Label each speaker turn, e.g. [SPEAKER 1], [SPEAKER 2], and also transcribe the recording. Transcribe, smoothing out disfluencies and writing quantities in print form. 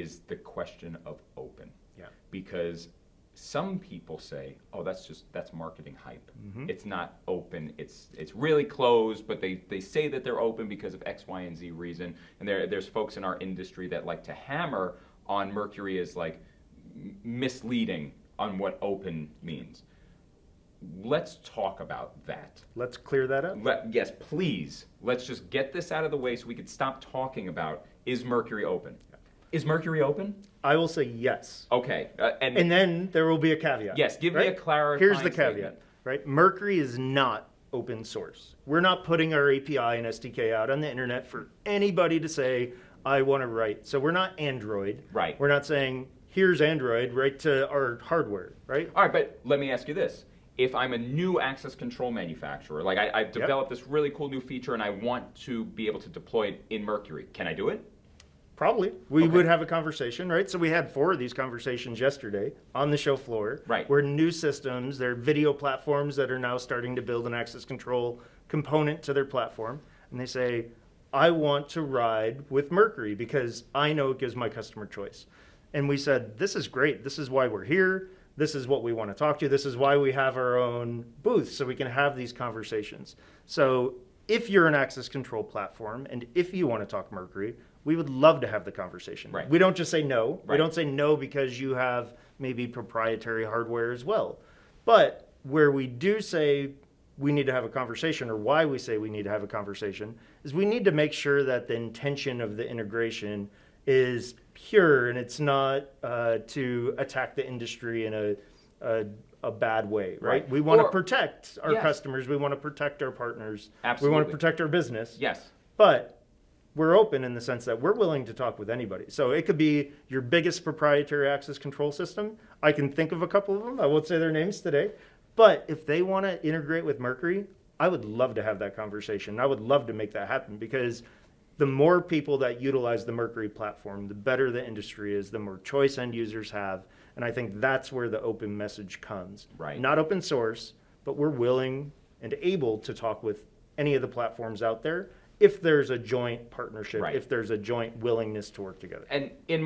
[SPEAKER 1] is the question of open.
[SPEAKER 2] Yeah.
[SPEAKER 1] Because some people say, oh, that's marketing hype. It's not open, it's really closed, but they say that they're open because of X, Y, and Z reason. And there's folks in our industry that like to hammer on Mercury as like misleading on what open means. Let's talk about that.
[SPEAKER 2] Let's clear that up.
[SPEAKER 1] Yes, please. Let's just get this out of the way so we can stop talking about, is Mercury open? Is Mercury open?
[SPEAKER 2] I will say yes.
[SPEAKER 1] Okay.
[SPEAKER 2] And then there will be a caveat.
[SPEAKER 1] Yes, give me a clarifying
[SPEAKER 2] Here's the caveat,
[SPEAKER 1] statement.
[SPEAKER 2] right? Mercury is not open source. We're not putting our API and SDK out on the internet for anybody to say, I want to write. So we're not Android.
[SPEAKER 1] Right.
[SPEAKER 2] We're not saying, here's Android, write to our hardware, right?
[SPEAKER 1] All right, but let me ask you this. If I'm a new access control manufacturer, like I've developed this really cool new feature and I want to be able to deploy it in Mercury, can I do it?
[SPEAKER 2] Probably. We would have a conversation, right? So we had 4 of these conversations yesterday on the show floor.
[SPEAKER 1] Right.
[SPEAKER 2] Where new systems, they're video platforms that are now starting to build an access control component to their platform. And they say, I want to ride with Mercury because I know it gives my customer choice. And we said, this is great. This is why we're here. This is what we want to talk to. This is why we have our own booth so we can have these conversations. So if you're an access control platform and if you want to talk Mercury, we would love to have the conversation.
[SPEAKER 1] Right.
[SPEAKER 2] We don't just say no.
[SPEAKER 1] Right.
[SPEAKER 2] We don't say no because you have maybe proprietary hardware as well. But where we do say we need to have a conversation, or why we say we need to have a conversation, is we need to make sure that the intention of the integration is pure and it's not to attack the industry in a bad way, right? We want to protect our customers. We want to protect our partners.
[SPEAKER 1] Absolutely.
[SPEAKER 2] We want to protect our business.
[SPEAKER 1] Yes.
[SPEAKER 2] But we're open in the sense that we're willing to talk with anybody. So it could be your biggest proprietary access control system. I can think of a couple of them. I won't say their names today. But if they want to integrate with Mercury, I would love to have that conversation. I would love to make that happen because the more people that utilize the Mercury platform, the better the industry is, the more choice end users have. And I think that's where the open message comes.
[SPEAKER 1] Right.
[SPEAKER 2] Not open source, but we're willing and able to talk with any of the platforms out there if there's a joint partnership,
[SPEAKER 1] Right.
[SPEAKER 2] if there's a joint willingness to work together.
[SPEAKER 1] And in